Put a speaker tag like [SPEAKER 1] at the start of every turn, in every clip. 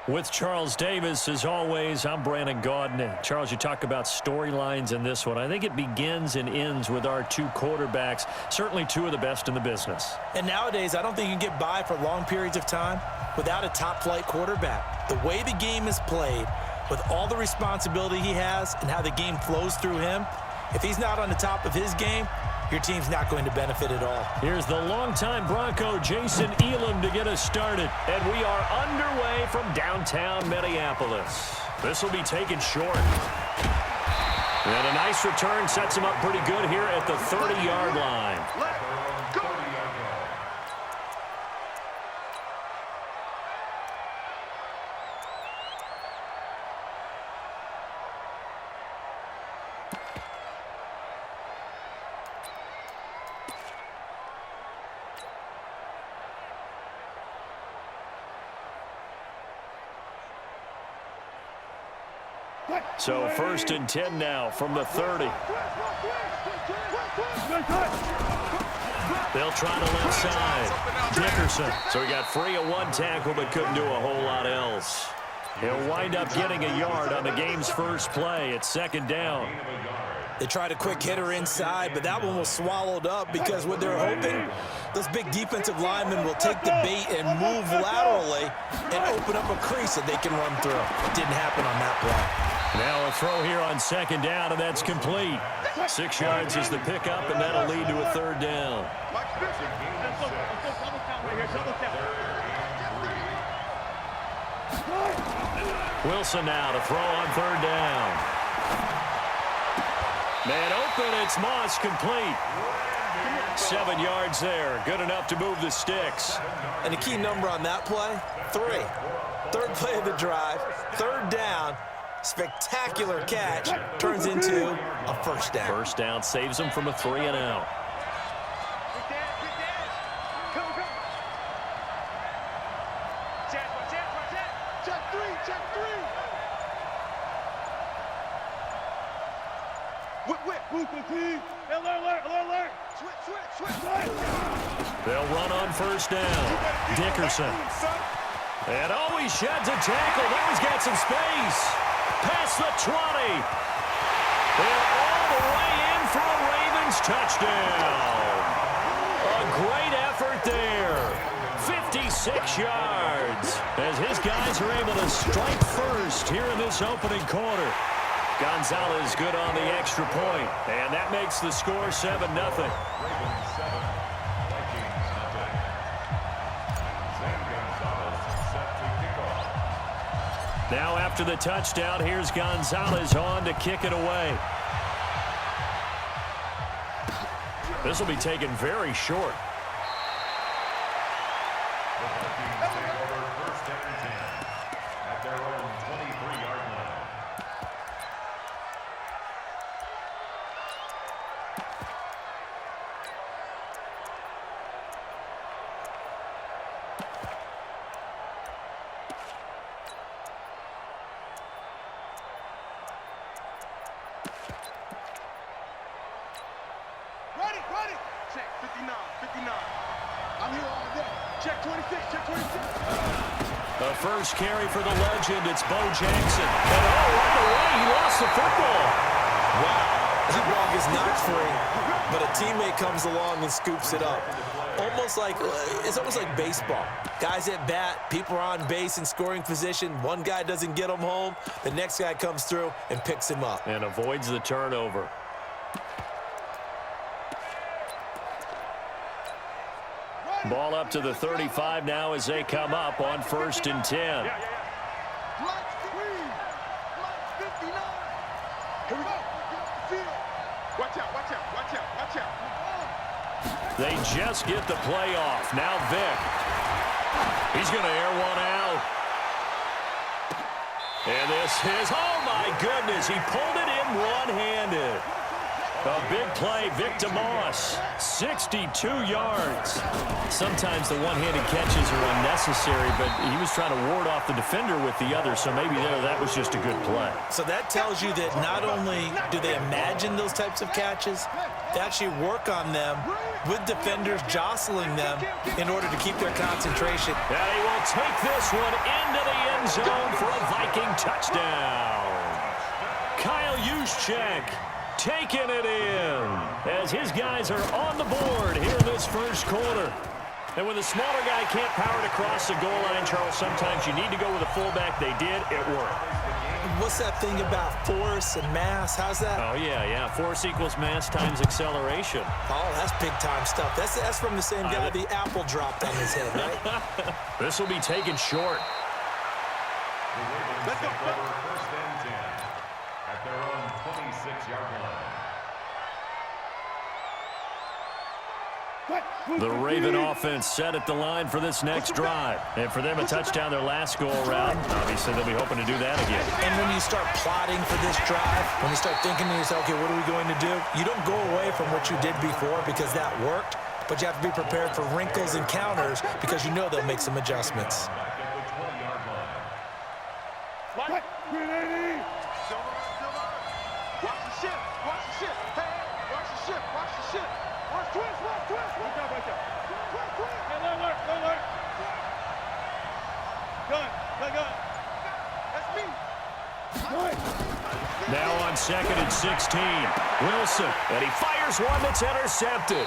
[SPEAKER 1] With Charles Davis, as always, I'm Brandon Gaudin. Charles, you talk about storylines in this one. I think it begins and ends with our two quarterbacks, certainly two of the best in the business.
[SPEAKER 2] And nowadays, I don't think you can get by for long periods of time without a top-flight quarterback. The way the game is played, with all the responsibility he has and how the game flows through him, if he's not on the top of his game, your team's not going to benefit at all.
[SPEAKER 1] Here's the longtime Bronco, Jason Elam, to get us started. And we are underway from downtown Minneapolis. This will be taken short. And a nice return sets him up pretty good here at the 30-yard line. So 1st and 10 now from the 30. They'll try to left side. Dickerson. So he got free of one tackle but couldn't do a whole lot else. He'll wind up getting a yard on the game's first play. It's 2nd down.
[SPEAKER 2] They tried a quick hitter inside, but that one was swallowed up because what they're hoping, those big defensive linemen will take the bait and move laterally and open up a crease that they can run through. It didn't happen on that play.
[SPEAKER 1] Now a throw here on 2nd down, and that's complete. 6 yards is the pickup, and that'll lead to a 3rd down. Wilson now to throw on 3rd down. Man open, it's Moss, complete. 7 yards there, good enough to move the sticks.
[SPEAKER 2] And the key number on that play, 3. 3rd play of the drive, 3rd down. Spectacular catch turns into a 1st down.
[SPEAKER 1] 1st down saves them from a 3 and out. They'll run on 1st down. Dickerson. And he sheds a tackle. Now he's got some space. Past the 20. And all the way in for a Ravens touchdown. A great effort there. 56 yards. As his guys are able to strike first here in this opening quarter. Gonzalez good on the extra point. And that makes the score 7-0. Now after the touchdown, here's Gonzalez on to kick it away. This will be taken very short. The first carry for the legend, it's Bo Jackson. And right away, he lost the football.
[SPEAKER 2] Wow, he ball gets knocked free, but a teammate comes along and scoops it up. It's almost like baseball. Guys at bat, people are on base in scoring position. One guy doesn't get him home, the next guy comes through and picks him up.
[SPEAKER 1] And avoids the turnover. Ball up to the 35 now as they come up on 1st and 10. They just get the play off. Now Vick. He's going to air one out. And this is, oh my goodness, he pulled it in one-handed. A big play, Victor Moss, 62 yards. Sometimes the one-handed catches are unnecessary, but he was trying to ward off the defender with the other, so maybe that was just a good play.
[SPEAKER 2] So that tells you that not only do they imagine those types of catches, they actually work on them with defenders jostling them in order to keep their concentration.
[SPEAKER 1] And he will take this one into the end zone for a Viking touchdown. Kyle Juszczyk taking it in as his guys are on the board here in this first quarter. And when the smaller guy can't power it across the goal line, Charles, sometimes you need to go with a fullback. They did. It worked.
[SPEAKER 2] What's that thing about force and mass? How's that?
[SPEAKER 1] Oh, yeah. Force equals mass times acceleration.
[SPEAKER 2] Oh, that's big-time stuff. That's from the same guy the apple dropped on his head, right?
[SPEAKER 1] This will be taken short.
[SPEAKER 3] Let's go. First and 10 at their own 26-yard line.
[SPEAKER 1] The Raven offense set at the line for this next drive. And for them, a touchdown their last go-around. Obviously, they'll be hoping to do that again.
[SPEAKER 2] And when you start plotting for this drive, when you start thinking to yourself, okay, what are we going to do? You don't go away from what you did before because that worked, but you have to be prepared for wrinkles and counters because you know they'll make some adjustments.
[SPEAKER 3] Watch the ship. Watch the ship. Hey, watch the ship. Watch the ship. Watch twist. Watch twist. Look out right there. Twist, twist. Hey, let alert. Let alert. Gun. Let gun. That's me.
[SPEAKER 1] Now on 2nd and 16. Wilson. And he fires one that's intercepted.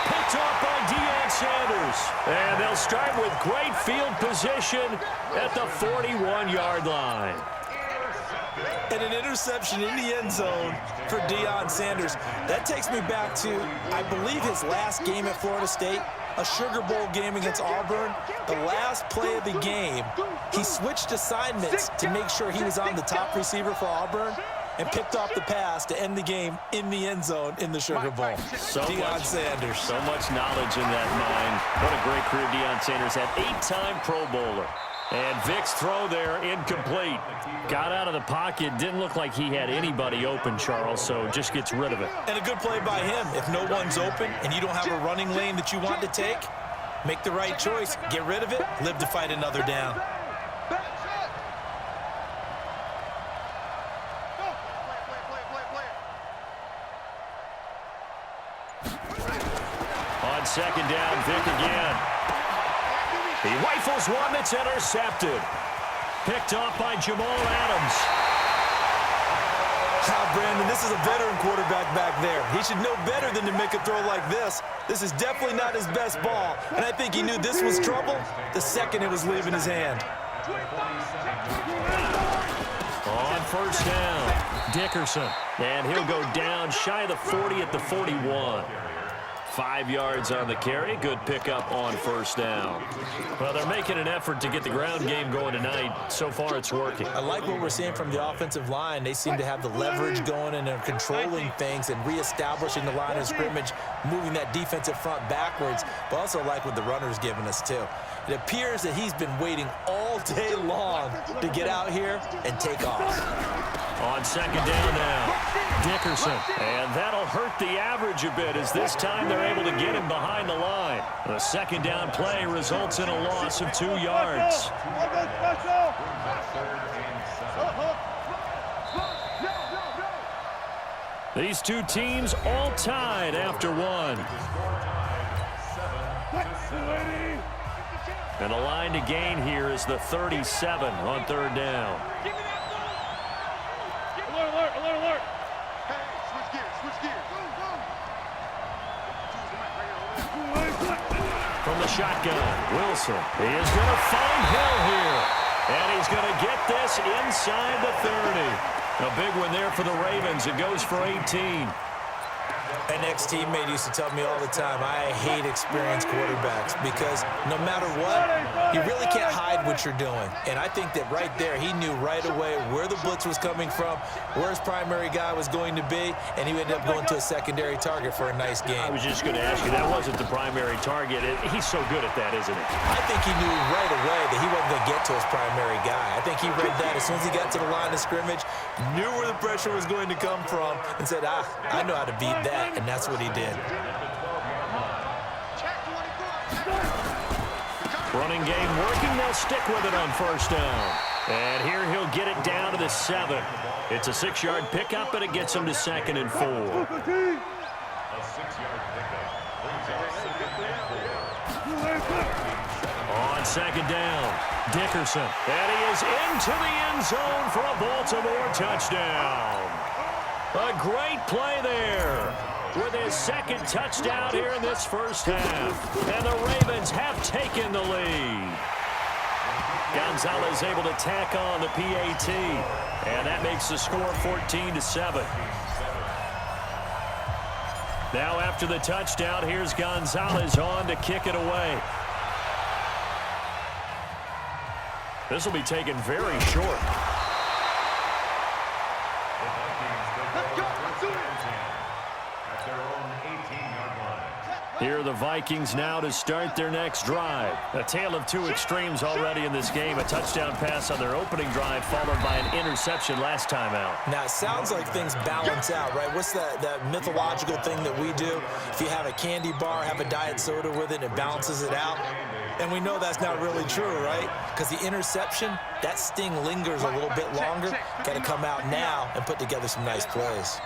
[SPEAKER 1] Picked off by Deion Sanders. And they'll start with great field position at the 41-yard line.
[SPEAKER 2] And an interception in the end zone for Deion Sanders. That takes me back to, I believe, his last game at Florida State, a Sugar Bowl game against Auburn. The last play of the game, he switched assignments to make sure he was on the top receiver for Auburn and picked off the pass to end the game in the end zone in the Sugar Bowl. Deion Sanders.
[SPEAKER 1] So much knowledge in that mind. What a great career Deion Sanders had. 8-time Pro Bowler. And Vic's throw there, incomplete. Got out of the pocket. Didn't look like he had anybody open, Charles, so just gets rid of it.
[SPEAKER 2] And a good play by him. If no one's open and you don't have a running lane that you want to take, make the right choice. Get rid of it. Live to fight another down.
[SPEAKER 1] On 2nd down, Vic again. He rifles one that's intercepted. Picked off by Jamal Adams.
[SPEAKER 2] Brandon, this is a veteran quarterback back there. He should know better than to make a throw like this. This is definitely not his best ball, and I think he knew this was trouble the second it was leaving his hand.
[SPEAKER 1] On 1st down, Dickerson. And he'll go down shy of the 40 at the 41. 5 yards on the carry. Good pickup on 1st down. Well, they're making an effort to get the ground game going tonight. So far, it's working.
[SPEAKER 2] I like what we're seeing from the offensive line. They seem to have the leverage going, and they're controlling things and reestablishing the line of scrimmage, moving that defensive front backwards, but also like what the runner's giving us, too. It appears that he's been waiting all day long to get out here and take off.
[SPEAKER 1] On 2nd down now, Dickerson. And that'll hurt the average a bit as this time they're able to get him behind the line. The 2nd down play results in a loss of 2 yards. These two teams all tied after one. And the line to gain here is the 37 on 3rd down.
[SPEAKER 3] Alert, alert, alert. Hey, switch gears, switch gears.
[SPEAKER 1] From the shotgun, Wilson. He is going to find Hill here. And he's going to get this inside the 30. A big one there for the Ravens. It goes for 18.
[SPEAKER 2] An ex-teammate used to tell me all the time, I hate experienced quarterbacks because no matter what, you really can't hide what you're doing. And I think that right there, he knew right away where the blitz was coming from, where his primary guy was going to be, and he ended up going to a secondary target for a nice game.
[SPEAKER 1] I was just going to ask you, that wasn't the primary target. He's so good at that, isn't he?
[SPEAKER 2] I think he knew right away that he wasn't going to get to his primary guy. I think he read that as soon as he got to the line of scrimmage, knew where the pressure was going to come from, and said, I know how to beat that. And that's what he did.
[SPEAKER 1] Running game working. They'll stick with it on first down. And here he'll get it down to the 7. It's a 6-yard pickup, but it gets him to 2nd and 4.
[SPEAKER 3] A 6-yard pickup.
[SPEAKER 1] On 2nd down, Dickerson. And he is into the end zone for a Baltimore touchdown. A great play there, with his 2nd touchdown here in this first half. And the Ravens have taken the lead. Gonzalez able to tack on the PAT. And that makes the score 14-7. Now after the touchdown, here's Gonzalez on to kick it away. This will be taken very short. Here are the Vikings now to start their next drive. A tale of two extremes already in this game. A touchdown pass on their opening drive followed by an interception last time out.
[SPEAKER 2] Now, it sounds like things balance out, right? What's that mythological thing that we do? If you have a candy bar, have a diet soda with it, and it balances it out. And we know that's not really true, right? Because the interception, that sting lingers a little bit longer. Got to come out now and put together some nice plays.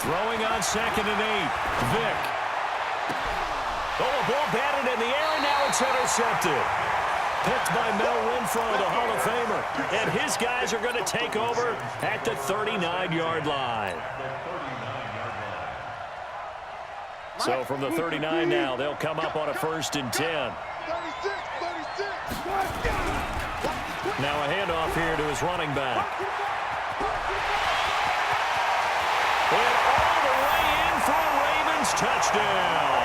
[SPEAKER 1] Throwing on 2nd and 8. Vick. Oh, a ball batted in the air, and now it's intercepted. Picked by Mel Renfro, the Hall of Famer. And his guys are going to take over at the 39-yard line. So from the 39 now, they'll come up on a 1st and 10. Now a handoff here to his running back. And all the way in for a Ravens touchdown.